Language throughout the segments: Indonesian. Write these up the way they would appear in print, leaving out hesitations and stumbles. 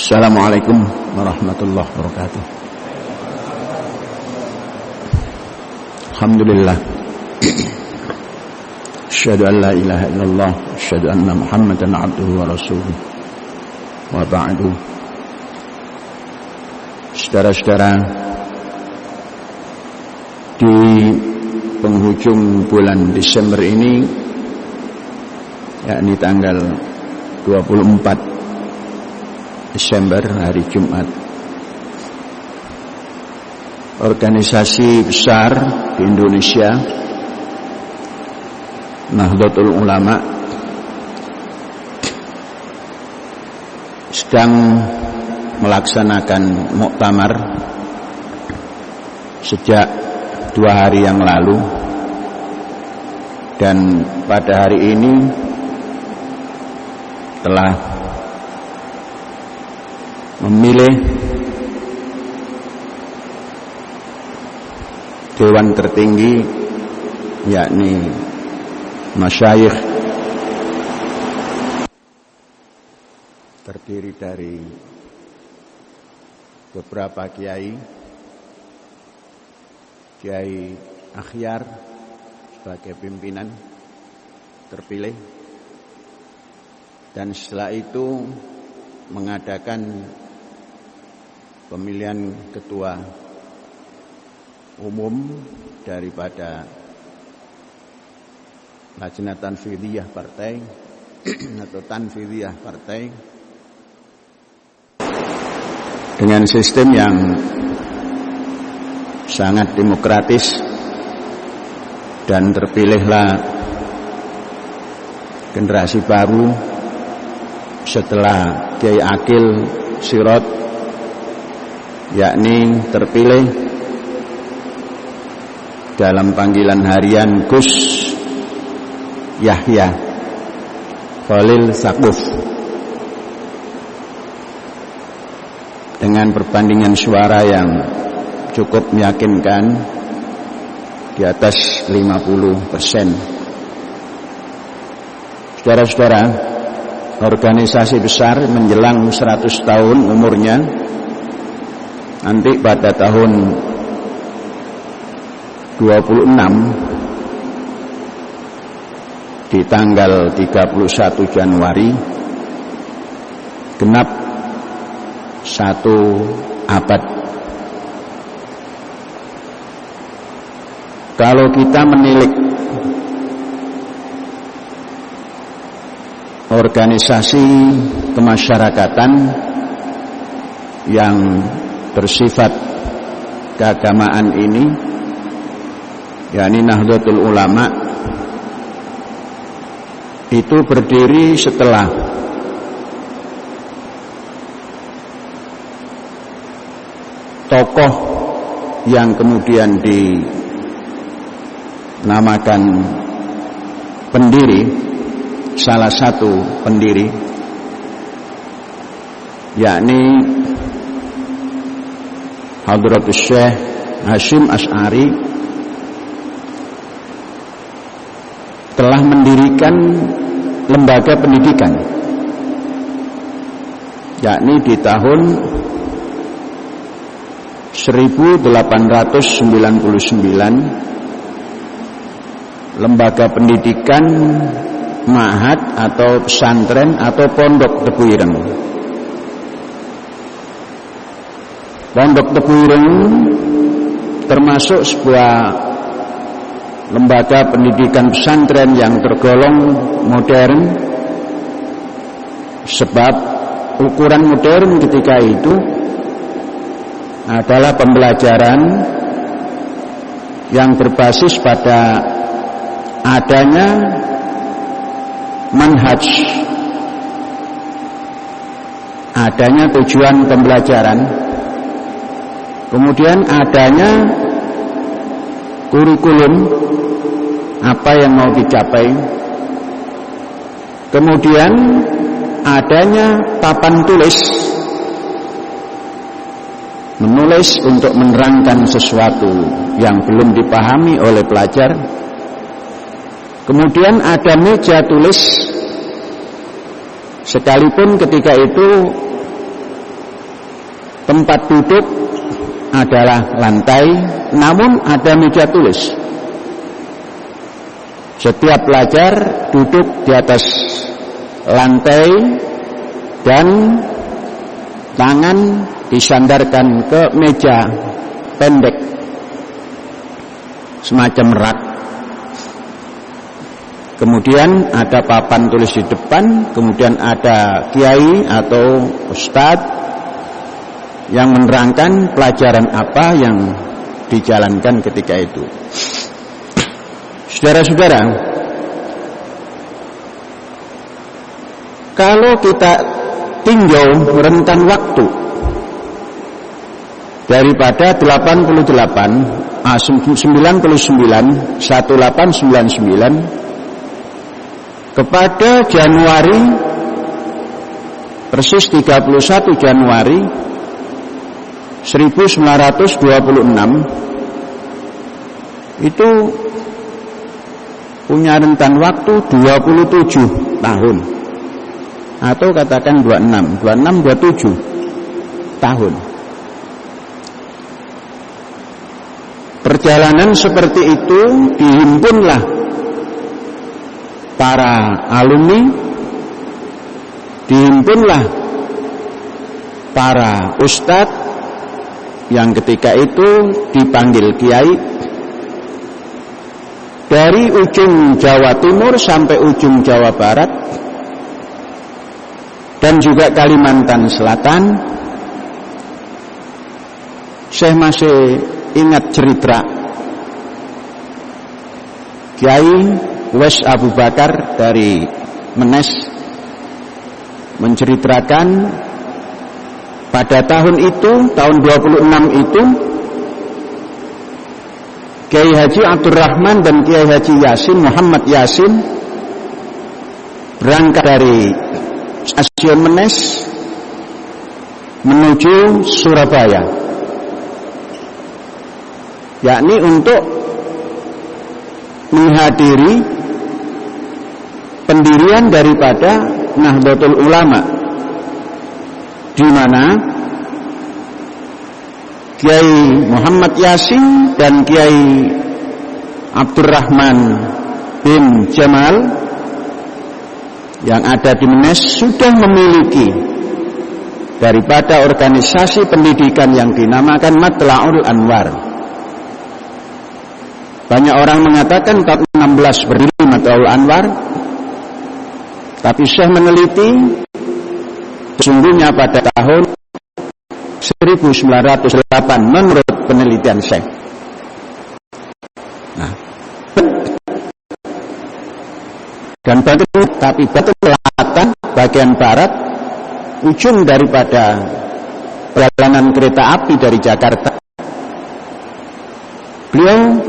Assalamualaikum warahmatullahi wabarakatuh. Alhamdulillah. Asyhadu an la ilaha illallah, asyhadu anna Muhammadan abduhu wa rasuluh. Wa ba'du. Saudara-saudara, di penghujung bulan Desember ini, yakni tanggal 24 Desember, hari Jumat, organisasi besar di Indonesia, Nahdlatul Ulama, sedang melaksanakan muktamar sejak 2 hari yang lalu, dan pada hari ini telah memilih dewan tertinggi, yakni masyayikh, terdiri dari beberapa kiai akhyar sebagai pimpinan terpilih, dan setelah itu mengadakan pemilihan ketua umum daripada Lajnah Tanfidiyah Partai atau Tanfidiyah Partai dengan sistem yang sangat demokratis, dan terpilihlah generasi baru setelah Kiai Akil Sirot, yakni terpilih dalam panggilan harian Gus Yahya Khalil Saquf dengan perbandingan suara yang cukup meyakinkan, di atas 50%. Saudara-saudara, organisasi besar menjelang 100 tahun umurnya, nanti pada tahun 26 di tanggal 31 Januari genap 1 abad. Kalau kita menilik organisasi kemasyarakatan yang bersifat keagamaan ini, yakni Nahdlatul Ulama, itu berdiri setelah tokoh yang kemudian dinamakan pendiri, salah satu pendiri, yakni Hadratus Syekh Hasyim Asy'ari, telah mendirikan lembaga pendidikan, yakni di tahun 1899 lembaga pendidikan ma'had atau pesantren atau pondok Tebu Ireng. Pondok Tebu Ireng termasuk sebuah lembaga pendidikan pesantren yang tergolong modern, sebab ukuran modern ketika itu adalah pembelajaran yang berbasis pada adanya manhaj, adanya tujuan pembelajaran, kemudian adanya kurikulum apa yang mau dicapai, kemudian adanya papan tulis, menulis untuk menerangkan sesuatu yang belum dipahami oleh pelajar, kemudian ada meja tulis, sekalipun ketika itu tempat duduk adalah lantai, namun ada meja tulis. Setiap pelajar duduk di atas lantai dan tangan disandarkan ke meja pendek semacam rak. Kemudian ada papan tulis di depan, kemudian ada kiai atau ustadz yang menerangkan pelajaran apa yang dijalankan ketika itu. Saudara-saudara, kalau kita tinjau rentan waktu daripada 1899 kepada Januari, persis 31 Januari 1926, itu punya rentan waktu 27 tahun, atau katakan 27 tahun. Perjalanan seperti itu dihimpunlah para alumni, dihimpunlah para ustadz yang ketika itu dipanggil kiai dari ujung Jawa Timur sampai ujung Jawa Barat dan juga Kalimantan Selatan. Saya masih ingat cerita Kiai Wes Abu Bakar dari Menes menceritakan pada tahun itu, tahun 26 itu, Kiai Haji Abdurrahman dan Kiai Haji Yasin, Muhammad Yasin, berangkat dari stasiun Menes menuju Surabaya, yakni untuk menghadiri pendirian daripada Nahdlatul Ulama, di mana Kiai Muhammad Yasin dan Kiai Abdurrahman bin Jamal yang ada di Menes sudah memiliki daripada organisasi pendidikan yang dinamakan Matla'ul Anwar. Banyak orang mengatakan tahun 16 berdiri Matla'ul Anwar, tapi Syekh meneliti sesungguhnya pada tahun 1908 menurut penelitian Syekh. Nah, dan betul, tapi betul selatan bagian barat ujung daripada perjalanan kereta api dari Jakarta, beliau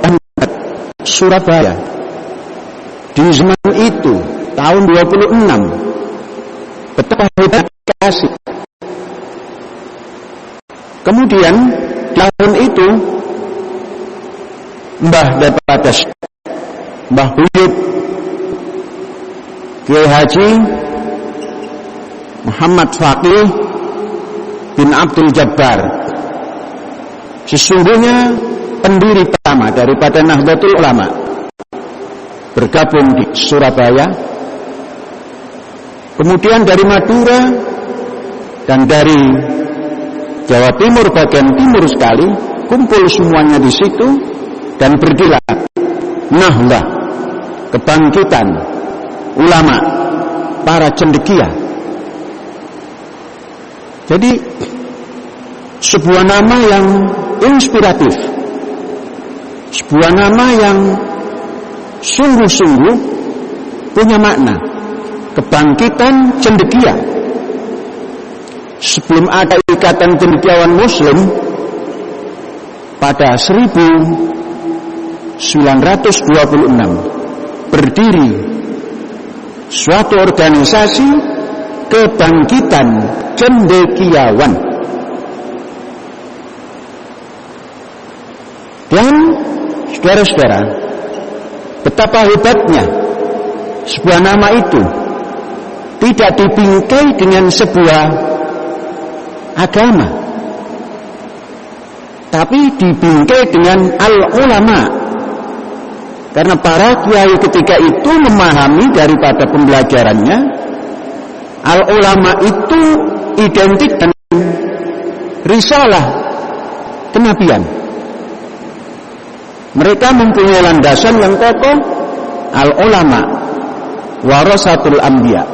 Surabaya di zaman itu tahun 26. Betapa hebat kasih. Kemudian tahun itu Mbah daripada Mbah Buyut Kiai Haji Muhammad Faqih bin Abdul Jabbar, sesungguhnya pendiri pertama daripada Nahdlatul Ulama, bergabung di Surabaya. Kemudian dari Madura dan dari Jawa Timur bagian timur sekali kumpul semuanya di situ dan berdirilah Nahdlah, kebangkitan ulama para cendekia. Jadi sebuah nama yang inspiratif, sebuah nama yang sungguh-sungguh punya makna. Kebangkitan cendekia. Sebelum ada ikatan cendekiawan Muslim pada 1926 berdiri suatu organisasi kebangkitan cendekiawan. Dan saudara-saudara, betapa hebatnya sebuah nama itu tidak dibingkai dengan sebuah agama, tapi dibingkai dengan al-ulama. Karena para kiai ketika itu memahami daripada pembelajarannya, al-ulama itu identik dengan risalah kenabian. Mereka mempunyai landasan yang kokoh. Al-ulama warasatul anbiya.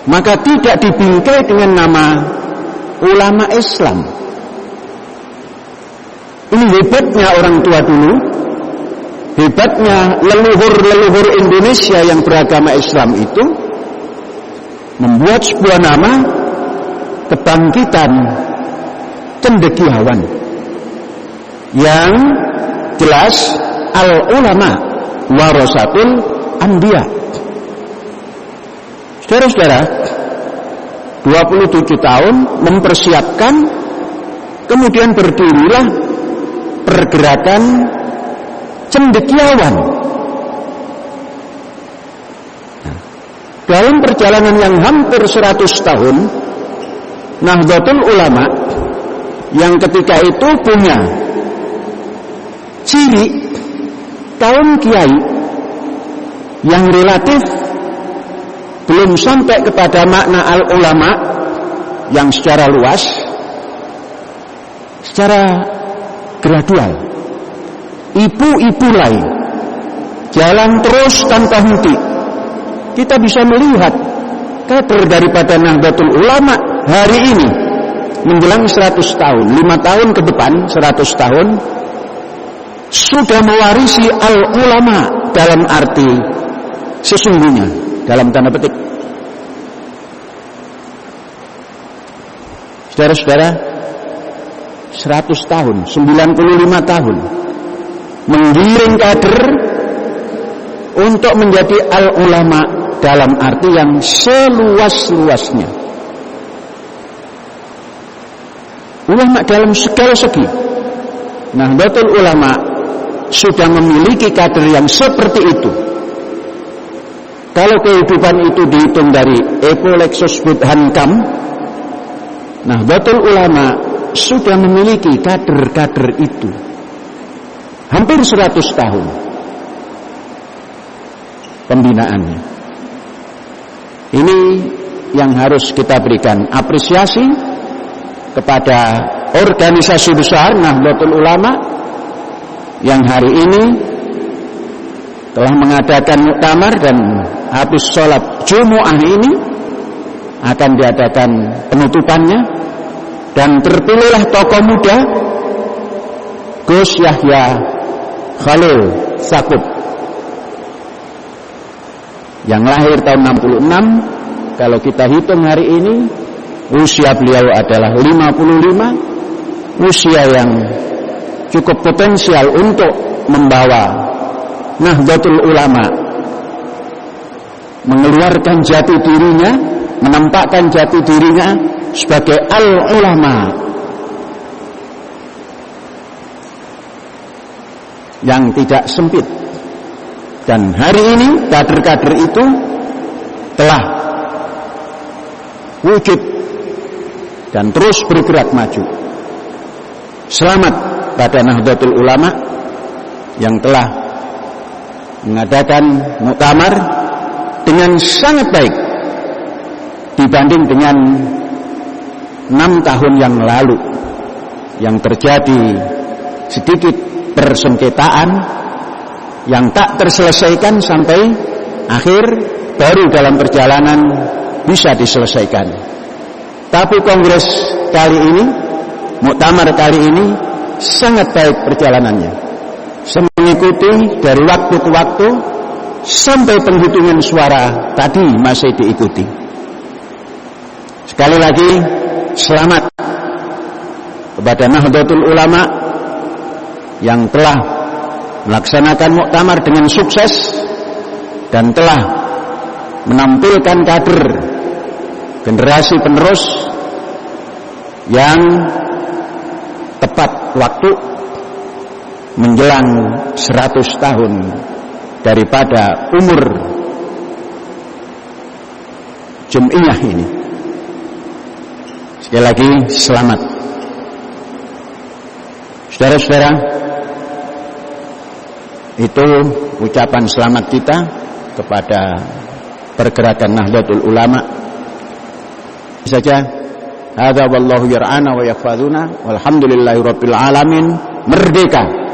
Maka tidak dibingkai dengan nama ulama Islam. Ini hebatnya orang tua dulu, hebatnya leluhur-leluhur Indonesia yang beragama Islam itu membuat sebuah nama kebangkitan cendekiawan yang jelas al-ulama warasatul anbiya. Saudara-saudara, 27 tahun mempersiapkan, kemudian berdirilah pergerakan cendekiawan. Dalam perjalanan yang hampir 100 tahun, Nahdlatul Ulama yang ketika itu punya ciri kaum kiai yang relatif belum sampai kepada makna al-ulama yang secara luas, secara gradual, ibu-ibu lain jalan terus tanpa henti. Kita bisa melihat kader daripada Nahdlatul Ulama hari ini menjelang 100 tahun, 5 tahun ke depan 100 tahun sudah mewarisi al-ulama dalam arti sesungguhnya, dalam tanda petik. Saudara-saudara, 100 tahun, 95 tahun menggiring kader untuk menjadi al-ulama dalam arti yang seluas-luasnya. Ulama dalam segala segi. Nahdlatul Ulama sudah memiliki kader yang seperti itu. Kalau kehidupan itu dihitung dari Epo Lexus Budhankam, Nahdlatul Ulama sudah memiliki kader-kader itu hampir 100 tahun pembinaannya. Ini yang harus kita berikan apresiasi kepada organisasi besar Nahdlatul Ulama yang hari ini telah mengadakan muktamar, dan habis sholat Jumu'ah ini akan diadakan penutupannya, dan terpilihlah tokoh muda Gus Yahya Khalil Stakuf yang lahir tahun 66. Kalau kita hitung hari ini usia beliau adalah 55, usia yang cukup potensial untuk membawa Nahdlatul Ulama mengeluarkan jati dirinya, menampakkan jati dirinya sebagai al-ulama yang tidak sempit. Dan hari ini kader-kader itu telah wujud dan terus bergerak maju. Selamat pada Nahdlatul Ulama yang telah mengadakan muktamar dengan sangat baik dibanding dengan 6 tahun yang lalu yang terjadi sedikit persengketaan yang tak terselesaikan sampai akhir, baru dalam perjalanan bisa diselesaikan. Tapi kongres kali ini, muktamar kali ini sangat baik perjalanannya. Saya mengikuti dari waktu ke waktu sampai penghitungan suara tadi masih diikuti. Sekali lagi selamat kepada Nahdlatul Ulama yang telah melaksanakan muktamar dengan sukses dan telah menampilkan kader generasi penerus yang tepat waktu menjelang 100 tahun daripada umur Jum'iyah ini. Sekali lagi selamat. Saudara-saudara, itu ucapan selamat kita kepada pergerakan Nahdlatul Ulama. Saja, hadza wallahu yar'ana wa yahfazuna walhamdulillahirabbil alamin. Merdeka!